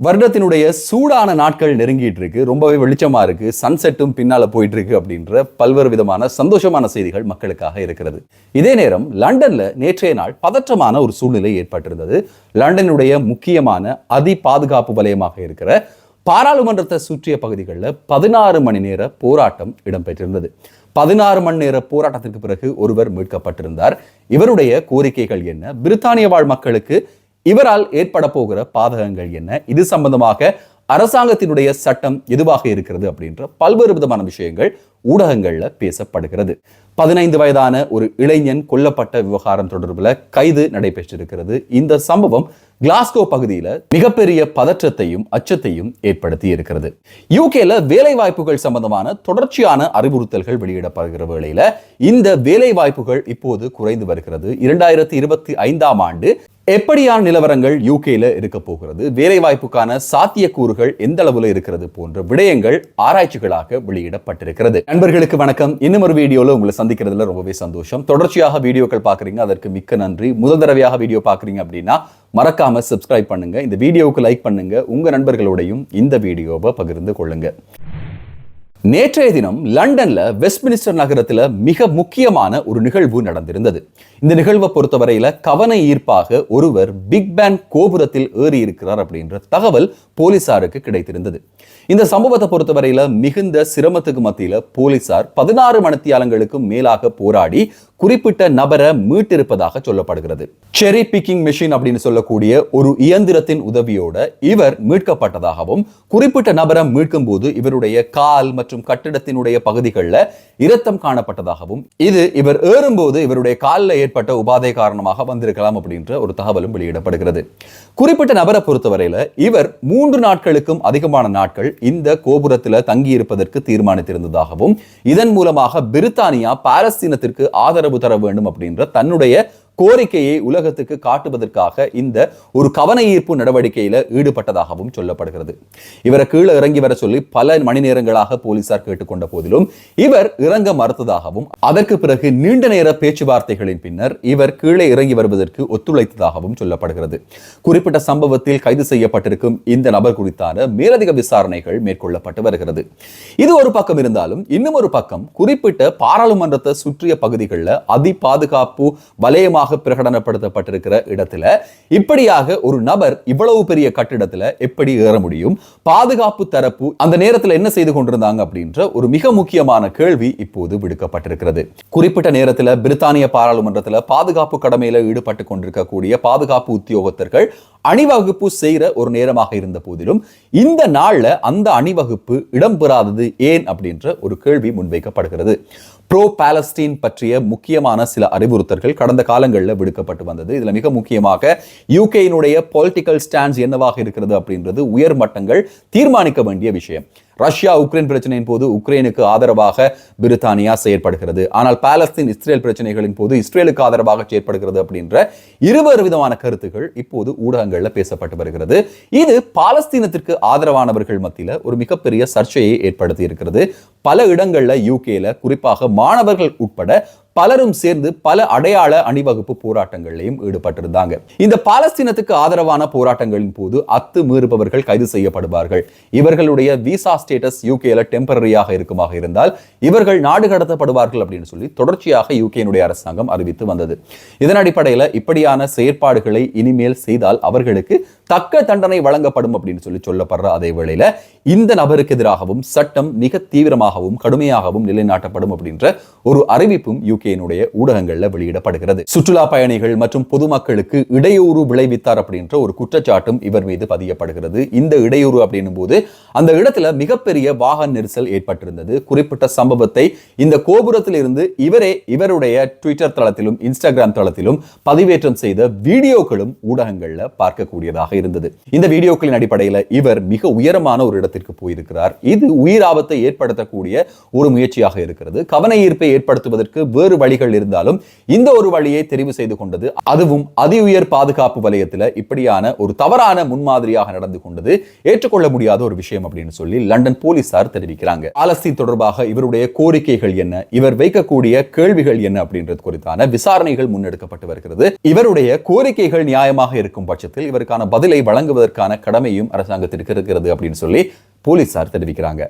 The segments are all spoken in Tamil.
வருடத்தினுடைய சூடான நாட்கள் நெருங்கிட்டு இருக்கு. ரொம்பவே வெளிச்சமா இருக்கு. சன்செட்டும் பின்னால போயிட்டு இருக்கு அப்படின்ற பல்வேறு விதமான சந்தோஷமான செய்திகள் மக்களுக்காக இருக்கிறது. இதே நேரம் லண்டன்ல நேற்றைய நாள் பதற்றமான ஒரு சூழ்நிலை ஏற்பட்டிருந்தது. லண்டனுடைய முக்கியமான அதி பாதுகாப்பு வலயமாக இருக்கிற பாராளுமன்றத்தை சுற்றிய பகுதிகளில் 16 மணி நேர போராட்டம் இடம்பெற்றிருந்தது. 16 மணி நேர போராட்டத்திற்கு பிறகு ஒருவர் மீட்கப்பட்டிருந்தார். இவருடைய கோரிக்கைகள் என்ன? பிரித்தானிய வாழ் மக்களுக்கு இவரால் ஏற்பட போகிற பாதகங்கள் என்ன? இது சம்பந்தமாக அரசாங்கத்தினுடைய சட்டம் எதுவாக இருக்கிறது அப்படின்ற பல்வேறு விதமான விஷயங்கள் ஊடகங்கள்ல பேசப்படுகிறது. 15 வயதான ஒரு இளைஞன் கொல்லப்பட்ட விவகாரம் தொடர்பில் கைது நடைபெற்றிருக்கிறது. இந்த சம்பவம் கிளாஸ்கோ பகுதியில மிகப்பெரிய பதற்றத்தையும் அச்சத்தையும் ஏற்படுத்தி இருக்கிறது. யூகேல வேலை வாய்ப்புகள் சம்பந்தமான தொடர்ச்சியான அறிவுறுத்தல்கள் வெளியிடப்படுகிற வேளையில இந்த வேலை வாய்ப்புகள் இப்போது குறைந்து வருகிறது. 2025ஆம் ஆண்டு எப்படியான நிலவரங்கள் யூகேல இருக்க போகிறது, வேலை வாய்ப்புக்கான சாத்தியக்கூறுகள் எந்த அளவுல இருக்கிறது போன்ற விடயங்கள் ஆராய்ச்சிகளாக வெளியிடப்பட்டிருக்கிறது. நண்பர்களுக்கு வணக்கம். இன்னும் ஒரு வீடியோல உங்களை சந்திக்கிறதுல ரொம்பவே சந்தோஷம். தொடர்ச்சியாக வீடியோக்கள் பார்க்குறீங்க, அதற்கு மிக்க நன்றி. முதல் தடவையாக வீடியோ பார்க்குறீங்க அப்படின்னா மறக்காம சப்ஸ்கிரைப் பண்ணுங்க, இந்த வீடியோவுக்கு லைக் பண்ணுங்க, உங்க நண்பர்களோடையும் இந்த வீடியோவை பகிர்ந்து கொள்ளுங்க. நேற்றைய தினம் லண்டன்ல வெஸ்ட்மினிஸ்டர் நகரத்தில் மிக முக்கியமான ஒரு நிகழ்வு நடந்திருந்தது. இந்த நிகழ்வை பொறுத்தவரையில கவன ஈர்ப்பாக ஒருவர் பிக் பேன் கோபுரத்தில் ஏறி இருக்கிறார் அப்படின்ற தகவல் போலீசாருக்கு கிடைத்திருந்தது. இந்த சம்பவத்தை பொறுத்தவரையில மிகுந்த சிரமத்துக்கு மத்தியில போலீசார் 16 மணித்தியாலங்களுக்கு மேலாக போராடி குறிப்பிட்ட நபரை மீட்டிருப்பதாக சொல்லப்படுகிறது. செரி பிக்கிங் மெஷின் அப்படின்னு சொல்லக்கூடிய ஒரு இயந்திரத்தின் உதவியோட இவர் மீட்கப்பட்டதாகவும், குறிப்பிட்ட நபரை மீட்கும் போது இவருடைய கால் மற்றும் கட்டிடத்தினுடைய பகுதிகளில் இரத்தம் காணப்பட்டதாகவும், இது இவர் ஏறும்போது இவருடைய காலில் ஏற்பட்ட உபாதை காரணமாக வந்திருக்கலாம் அப்படின்ற ஒரு தகவலும் வெளியிடப்படுகிறது. குறிப்பிட்ட நபரை பொறுத்தவரையில இவர் 3 நாட்களுக்கும் அதிகமான நாட்கள் இந்த கோபுரத்தில் தங்கியிருப்பதற்கு தீர்மானித்திருந்ததாகவும், இதன் மூலமாக பிரித்தானியா பாலஸ்தீனத்திற்கு ஆதரவு தர வேண்டும் அப்படின்ற தன்னுடைய கோரிக்கையை உலகத்துக்கு காட்டுவதற்காக இந்த ஒரு கவன ஈர்ப்பு நடவடிக்கையில ஈடுபட்டதாகவும் சொல்லப்படுகிறது. இவரை கீழே இறங்கி வர சொல்லி பல மணி நேரங்களாக போலீசார் கேட்டுக்கொண்ட போதிலும் இவர் இறங்க மறுத்ததாகவும், அதற்கு பிறகு நீண்ட நேர பேச்சுவார்த்தைகளின் பின்னர் இவர் கீழே இறங்கி வருவதற்கு ஒத்துழைத்ததாகவும் சொல்லப்படுகிறது. குறிப்பிட்ட சம்பவத்தில் கைது செய்யப்பட்டிருக்கும் இந்த நபர் குறித்தான மேலதிக விசாரணைகள் மேற்கொள்ளப்பட்டு வருகிறது. இது ஒரு பக்கம் இருந்தாலும், இன்னும் ஒரு பக்கம் குறிப்பிட்ட பாராளுமன்றத்தை சுற்றிய பகுதிகளில் அதி பாதுகாப்பு வலயமாக பிரகடனப்படுத்தப்பட்டிருக்கிற இடத்துல இப்படியாக ஒரு நபர் இவ்வளவு பெரிய கட்டிடத்துல எப்படி ஏற முடியும்? பாதுகாப்பு தரப்பு அந்த நேரத்தில் என்ன செய்து கொண்டிருந்தாங்க அப்படின்ற ஒரு மிக முக்கியமான கேள்வி இப்போது விடுக்கப்பட்டிருக்கிறது. குறிப்பிட்ட நேரத்தில் பிரித்தானிய பாராளுமன்றத்தில் பாதுகாப்பு கடமையில ஈடுபட்டு கொண்டிருக்கக்கூடிய பாதுகாப்பு உத்தியோகத்தர்கள் அணிவகுப்பு செய்கிற ஒரு நேரமாக இருந்த போதிலும் இந்த நாள்ல அந்த அணிவகுப்பு இடம்பெறாதது ஏன் அப்படின்ற ஒரு கேள்வி முன்வைக்கப்படுகிறது. ப்ரோ பாலஸ்தீன் பற்றிய முக்கியமான சில அறிவுறுத்தல்கள் கடந்த காலங்களில் விடுக்கப்பட்டு வந்தது. இதுல மிக முக்கியமாக யூகேயினுடைய பொலிட்டிக்கல் ஸ்டாண்ட்ஸ் என்னவாக இருக்கிறது அப்படின்றது உயர் மட்டங்கள் தீர்மானிக்க வேண்டிய விஷயம். ரஷ்யா உக்ரைன் பிரச்சனையின் போது உக்ரைனுக்கு ஆதரவாக பிரித்தானியா செயற்படுகிறது, ஆனால் பாலஸ்தீன் இஸ்ரேல் பிரச்சனைகளின் போது இஸ்ரேலுக்கு ஆதரவாக செயற்படுகிறது அப்படின்ற இருவேறு விதமான கருத்துக்கள் இப்போது ஊடகங்கள்ல பேசப்பட்டு வருகிறது. இது பாலஸ்தீனத்திற்கு ஆதரவானவர்கள் மத்தியில ஒரு மிகப்பெரிய சர்ச்சையை ஏற்படுத்தி இருக்கிறது. பல இடங்கள்ல யூகேல குறிப்பாக மாணவர்கள் உட்பட பலரும் சேர்ந்து பல அடையாள அணிவகுப்பு போராட்டங்களிலும் ஈடுபட்டிருந்தாங்க. இந்த பாலஸ்தீனத்துக்கு ஆதரவான போராட்டங்களின் போது அத்துமீறுபவர்கள் கைது செய்யப்படுவார்கள். இவர்களுடைய விசா ஸ்டேட்டஸ் யூகேல டெம்பரரியாக இருக்குமாக இருந்தால் இவர்கள் நாடு கடத்தப்படுவார்கள் அப்படின்னு சொல்லி தொடர்ச்சியாக யூகேனுடைய அரசாங்கம் அறிவித்து வந்தது. இதன் அடிப்படையில் இப்படியான செயற்பாடுகளை இனிமேல் செய்தால் அவர்களுக்கு தக்க தண்டனை வழங்கப்படும் அப்படின்னு சொல்லி சொல்லப்படுற அதே வேளையில இந்த நபருக்கு எதிராகவும் சட்டம் மிக தீவிரமாகவும் கடுமையாகவும் நிலைநாட்டப்படும் அப்படின்ற ஒரு அறிவிப்பும் யூகேனுடைய ஊடகங்கள்ல வெளியிடப்படுகிறது. சுற்றுலா பயணிகள் மற்றும் பொதுமக்களுக்கு இடையூறு விளைவித்தார் அப்படின்ற ஒரு குற்றச்சாட்டும் இவர் மீது பதியப்படுகிறது. இந்த இடையூறு அப்படின்னும் போது அந்த இடத்துல மிகப்பெரிய வாகன நெரிசல் ஏற்பட்டிருந்தது. குறிப்பிட்ட சம்பவத்தை இந்த கோபுரத்தில் இருந்து இவருடைய ட்விட்டர் தளத்திலும் இன்ஸ்டாகிராம் தளத்திலும் பதிவேற்றம் செய்த வீடியோக்களும் ஊடகங்கள்ல பார்க்கக்கூடியதாக இருந்தது. இந்த வீடியோக்களின் அடிப்படையில் இவர் மிக உயரமான ஒரு இடத்துல பல்கலைக்கழகத்திற்கு போயிருக்கிறார். இது உயிர் ஆபத்தை ஏற்படுத்தக்கூடிய ஒரு முயற்சியாக இருக்கிறது. கவன ஈர்ப்பை ஏற்படுத்துவதற்கு வேறு வழிகள் இருந்தாலும் இந்த ஒரு வழியை தெரிவு செய்து கொண்டது, அதுவும் அதி உயர் பாதுகாப்பு வலயத்தில் இப்படியான ஒரு தவறான முன்மாதிரியாக நடந்து கொண்டது ஏற்றுக்கொள்ள முடியாத ஒரு விஷயம் அப்படின்னு சொல்லி லண்டன் போலீசார் தெரிவிக்கிறாங்க. பாலஸ்தீன் தொடர்பாக இவருடைய கோரிக்கைகள் என்ன, இவர் வைக்கக்கூடிய கேள்விகள் என்ன அப்படின்றது குறித்தான விசாரணைகள் முன்னெடுக்கப்பட்டு வருகிறது. இவருடைய கோரிக்கைகள் நியாயமாக இருக்கும் பட்சத்தில் இவருக்கான பதிலை வழங்குவதற்கான கடமையும் அரசாங்கத்திற்கு இருக்கிறது அப்படின்னு சொல்லி போலீசார் தெரிவிக்கிறாங்க.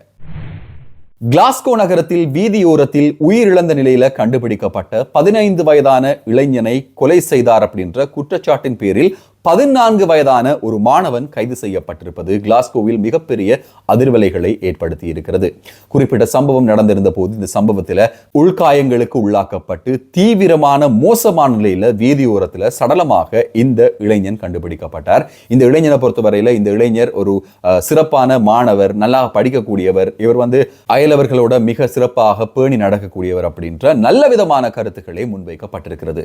கிளாஸ்கோ நகரத்தில் வீதியோரத்தில் உயிரிழந்த நிலையில கண்டுபிடிக்கப்பட்ட 15 வயதான இளைஞனை கொலை செய்தார் அப்படின்ற குற்றச்சாட்டின் பேரில் 14 வயதான ஒரு மாணவன் கைது செய்யப்பட்டிருப்பது கிளாஸ்கோவில் மிகப்பெரிய அதிர்வலைகளை ஏற்படுத்தி இருக்கிறது. குறிப்பிட்ட சம்பவம் நடந்திருந்த போது இந்த சம்பவத்தில் உள்காயங்களுக்கு உள்ளாக்கப்பட்டு தீவிரமான மோசமான நிலையில வீதியோரத்தில் சடலமாக இந்த இளைஞன் கண்டுபிடிக்கப்பட்டார். இந்த இளைஞனை பொறுத்தவரையில இந்த இளைஞர் ஒரு சிறப்பான மாணவர், நல்லா படிக்கக்கூடியவர், இவர் அயலவர்களோட மிக சிறப்பாக பேணி நடக்கக்கூடியவர் அப்படின்ற நல்ல விதமான கருத்துக்களை முன்வைக்கப்பட்டிருக்கிறது.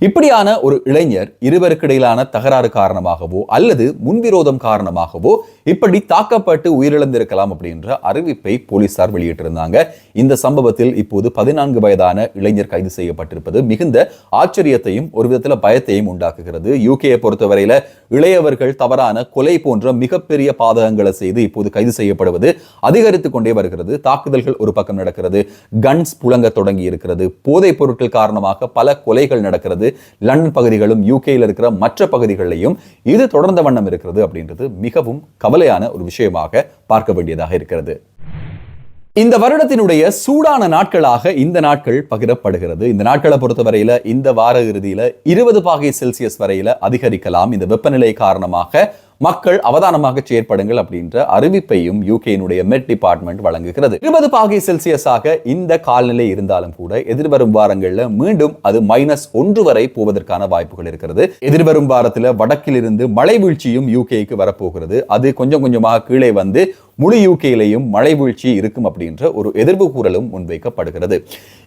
இப்படியான ஒரு இளைஞர் இருவருக்கு இடையிலான தகராறு காரணமாகவோ அல்லது முன்விரோதம் காரணமாகவோ இப்படி தாக்கப்பட்டு உயிரிழந்திருக்கலாம் அப்படின்ற அறிவிப்பை போலீசார் வெளியிட்டிருந்தாங்க. இந்த சம்பவத்தில் இப்போது 14 வயதான இளைஞர் கைது செய்யப்பட்டிருப்பது மிகுந்த ஆச்சரியத்தையும் ஒரு விதத்தில் பயத்தையும் உண்டாக்குகிறது. யூகேயை பொறுத்தவரையில இளையவர்கள் தவறான கொலை போன்ற மிகப்பெரிய பாதகங்களை செய்து இப்போது கைது செய்யப்படுவது அதிகரித்துக் கொண்டே வருகிறது. தாக்குதல்கள் ஒரு பக்கம் நடக்கிறது, கன்ஸ் புழங்க தொடங்கி இருக்கிறது, போதைப் பொருட்கள் காரணமாக பல கொலைகள் நடக்கிறது. லண்டன் பகுதிகளும் யூகேயில் இருக்கிற மற்ற பகுதிகளில் இது தொடர்ந்த வண்ணம் இருக்கிறது அப்படின்றது மிகவும் கவலையான ஒரு விஷயமாக பார்க்க வேண்டியதாக இருக்கிறது. இந்த வருடத்தினுடைய சூடான நாட்களாக இந்த நாட்கள் பகிரப்படுகிறது. இந்த நாட்களை பொறுத்தவரையில இந்த வார இறுதியில 20 பாகை செல்சியஸ் வரையில அதிகரிக்கலாம். இந்த வெப்பநிலை காரணமாக மக்கள் அவதானமாக செயற்படுங்கள் அப்படின்ற அறிவிப்பையும் யூகேனுடைய மெட் டிபார்ட்மெண்ட் வழங்குகிறது. 20 பாகை செல்சியஸாக இந்த காலநிலை இருந்தாலும் கூட எதிர்வரும் வாரங்களில் மீண்டும் அது -1 வரை போவதற்கான வாய்ப்புகள் இருக்கிறது. எதிர்வரும் வாரத்தில் வடக்கில் இருந்து மழை வீழ்ச்சியும் யூகேக்கு வரப்போகிறது. அது கொஞ்சம் கொஞ்சமாக கீழே வந்து முழு யூகேலையும் மழை வீழ்ச்சி இருக்கும் அப்படின்ற ஒரு எதிர்ப்பு கூறலும் முன்வைக்கப்படுகிறது.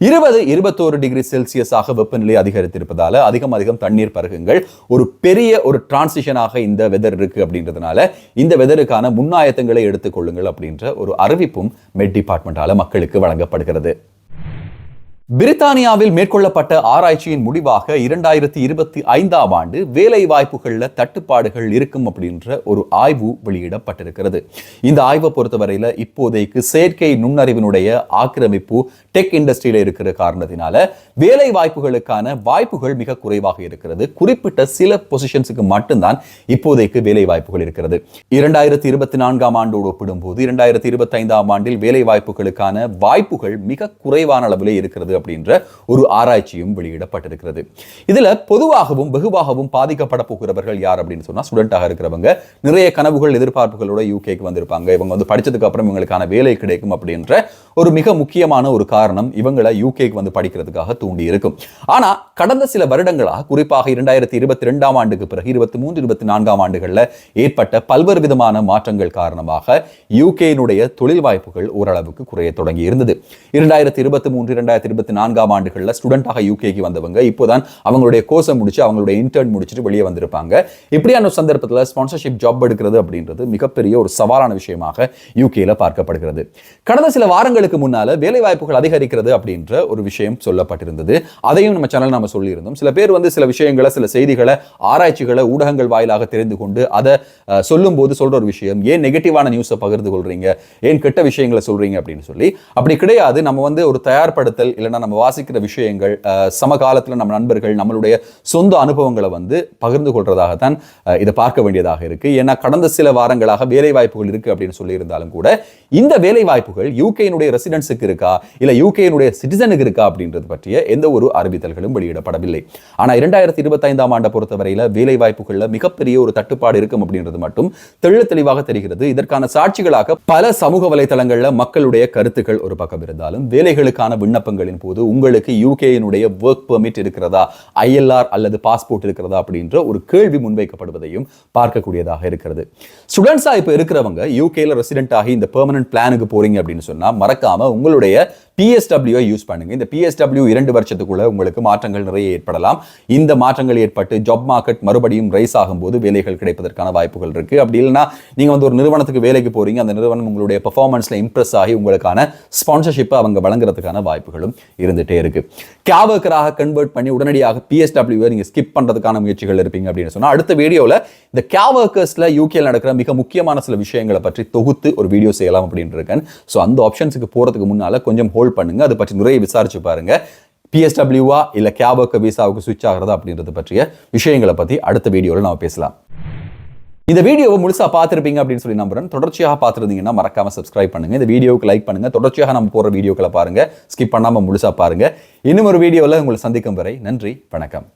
20-21 டிகிரி செல்சியஸாக வெப்பநிலை அதிகரித்திருப்பதால அதிகம் தண்ணீர் பருகுங்கள். ஒரு பெரிய ஒரு டிரான்சிஷனாக இந்த வெதர் இருக்கு அப்படின்றதுனால இந்த வெதருக்கான முன்னாயத்தங்களை எடுத்துக் கொள்ளுங்கள் அப்படின்ற ஒரு அறிவிப்பும் மெட் டிபார்ட்மெண்டால மக்களுக்கு வழங்கப்படுகிறது. பிரித்தானியாவில் மேற்கொள்ளப்பட்ட ஆராய்ச்சியின் முடிவாக 2025ஆம் ஆண்டு வேலை வாய்ப்புகள்ல தட்டுப்பாடுகள் இருக்கும் அப்படின்ற ஒரு ஆய்வு வெளியிடப்பட்டிருக்கிறது. இந்த ஆய்வை பொறுத்தவரையில இப்போதைக்கு செயற்கை நுண்ணறிவினுடைய ஆக்கிரமிப்பு டெக் இண்டஸ்ட்ரியில இருக்கிற காரணத்தினால வேலை வாய்ப்புகளுக்கான வாய்ப்புகள் மிக குறைவாக இருக்கிறது. குறிப்பிட்ட சில பொசிஷன்ஸுக்கு மட்டும்தான் இப்போதைக்கு வேலை வாய்ப்புகள் இருக்கிறது. 2024ஆம் ஆண்டோடு ஒப்பிடும்போது 2025ஆம் ஆண்டில் வேலை வாய்ப்புகளுக்கான வாய்ப்புகள் மிக குறைவான அளவிலே இருக்கிறது அப்படின்ற ஒரு ஆராய்ச்சியும் வெளியிடப்பட்டிருக்கிறது. இதுல பொதுவாகவும் வெகுவாகவும் பாதிக்கப்பட போகிறவர்கள் யார் அப்படின்னு சொன்னா ஸ்டூடெண்டாக இருக்கிறவங்க, நிறைய கனவுகள் எதிர்பார்ப்புகளோட யூகேக்கு வந்திருப்பாங்க. இவங்க படிச்சதுக்கு அப்புறம் இவங்களுக்கான வேலை கிடைக்கும் அப்படின்ற ஒரு மிக முக்கியமான ஒரு காரணம் இவங்களை யூகேக்கு படிக்கிறதுக்காக தூண்டி இருக்கும். ஆனா கடந்த சில வருடங்களாக, குறிப்பாக 2022ஆம் ஆண்டுக்கு பிறகு 23-24ஆம் ஆண்டுகள்ல ஏற்பட்ட பல்வேறு விதமான மாற்றங்கள் காரணமாக யூகேனுடைய தொழில் வாய்ப்புகள் ஓரளவுக்கு குறைய தொடங்கி இருந்தது. 2023-2024ஆம் ஆண்டுகளில் ஸ்டூடெண்டாக யூகேக்கு வந்தவங்க இப்போதான் அவங்களுடைய கோர்ஸை முடிச்சு அவங்களுடைய இன்டர்ன் முடிச்சுட்டு வெளியே வந்திருப்பாங்க. இப்படியான சந்தர்ப்பத்தில் ஸ்பான்சர்ஷிப் ஜாப் எடுக்கிறது அப்படின்றது மிகப்பெரிய ஒரு சவாலான விஷயமாக யூகேல பார்க்கப்படுகிறது. கடந்த சில வாரங்களுக்கு முன்னால வேலை வாய்ப்புகள் அதிகரிக்கிறது அப்படின்ற ஒரு விஷயம் சொல்லப்பட்டிருந்தது. அதையும் நம்ம சேனல் நாம சொல்லியிருந்தோம். சில பேர் சில விஷயங்களை, சில செய்திகளை, ஆராய்ச்சிகளை ஊடகங்கள் வாயிலாக தெரிந்து கொண்டு அதை சொல்லும் போது சொல்ற ஒரு விஷயம், ஏன் நெகட்டிவான நியூஸை பகிர்ந்து கொள்றீங்க, ஏன் கெட்ட விஷயங்களை சொல்றீங்க அப்படின்னு சொல்லி. அப்படி கிடையாது. நம்ம ஒரு தயார்படுத்தல் இல்லைன்னா நம்ம வாசிக்கிற விஷயங்கள், சமகாலத்தில் நம்ம நண்பர்கள் நம்மளுடைய சொந்த அனுபவங்களை பகிர்ந்து கொள்றதாகத்தான் இதை பார்க்க வேண்டியதாக இருக்கு. ஏன்னா கடந்த சில வாரங்களாக வேலை வாய்ப்புகள் இருக்கு அப்படின்னு சொல்லி இருந்தாலும் கூட இந்த வேலை வாய்ப்புகள் யூகேனுடைய ரெசிடென்ட்ஸுக்கு இருக்கா இல்ல யூகேனுடைய சிட்டிசனுக்கு இருக்கா அப்படின்றது பற்றிய எந்த ஒரு அறிவித்தல்களும் வெளியிடப்படவில்லை. ஆனா 2025ஆம் ஆண்டை பொறுத்தவரையில வேலை வாய்ப்புகள்ல மிகப்பெரிய ஒரு தட்டுப்பாடு இருக்கும் அப்படின்றது மட்டும் தெளிவாக தெரிகிறது. இதற்கான சாட்சிகளாக பல சமூக வலைதளங்கள்ல மக்களுடைய கருத்துக்கள் ஒரு பக்கம் இருந்தாலும் வேலைகளுக்கான விண்ணப்பங்களின் போது உங்களுக்கு யூகேயினுடைய வொர்க் பெர்மிட் இருக்கிறதா, ILR அல்லது பாஸ்போர்ட் இருக்கிறதா அப்படின்ற ஒரு கேள்வி முன்வைக்கப்படுவதையும் பார்க்கக்கூடியதாக இருக்கிறது. ஸ்டூடெண்ட்ஸா இப்ப இருக்கிறவங்க யூகேல ரெசிடென்ட் ஆகி இந்த பெர்மனன்ட் பிளானுக்கு போறீங்க அப்படின்னு சொன்னா மறக்காம உங்களுடைய PSW யூஸ் பண்ணுங்க. இந்த PSW 2 வருஷத்துக்குள்ள உங்களுக்கு மாற்றங்கள் நிறைய ஏற்படலாம். இந்த மாற்றங்கள் ஏற்பட்டு ஜாப் மார்க்கெட் மறுபடியும் ரைஸ் ஆகும்போது வேலைகள் கிடைப்பதற்கான வாய்ப்புகள் இருக்கு. அப்படி இல்லைன்னா நீங்க ஒரு நிறுவனத்துக்கு வேலைக்கு போறீங்க, அந்த நிறுவனம் உங்களுடைய பெர்ஃபார்மன்ஸ்ல இம்ப்ரெஸ் ஆகி உங்களுக்கான ஸ்பான்சர்ஷிப்பை அவங்க வழங்குறதுக்கான வாய்ப்புகளும் இருந்துட்டே இருக்கு. கேப் ஒர்க்கராக கன்வெர்ட் பண்ணி உடனடியாக PSW நீங்க ஸ்கிப் பண்றதுக்கான முயற்சிகள் இருப்பீங்க அப்படின்னு சொன்னா அடுத்த வீடியோல இந்த கேப் ஒர்க்கர்ஸ்ல யூகேல நடக்கிற மிக முக்கியமான சில விஷயங்களை பற்றி தொகுத்து ஒரு வீடியோ செய்யலாம் அப்படின்னு இருக்கேன். ஸோ அந்த ஆப்ஷன்ஸுக்கு போறதுக்கு முன்னால கொஞ்சம் ஹோல்ட் பண்ணுங்க, அதை பற்றி நிறைய விசாரிச்சு பாருங்க. PSW-வா இல்ல கேப் ஒர்க்கர் விசாவுக்கு சுவிட்ச் ஆகிறதா அப்படின்றது பற்றிய விஷயங்களை பத்தி அடுத்த வீடியோல நாம பேசலாம். இந்த வீடியோவை முழுசா பார்த்துருப்பீங்க அப்படின்னு சொல்லி நம்புறேன். தொடர்ச்சியாக பார்த்துருந்தீங்கன்னா மறக்காம சப்ஸ்கிரைப் பண்ணுங்க, இந்த வீடியோவுக்கு லைக் பண்ணுங்க, தொடர்ச்சியாக நம்ம போற வீடியோக்களை பாருங்க, ஸ்கிப் பண்ணாம முழுசா பாருங்க. இன்னும் ஒரு வீடியோவில் உங்களை சந்திக்கும் வரை நன்றி, வணக்கம்.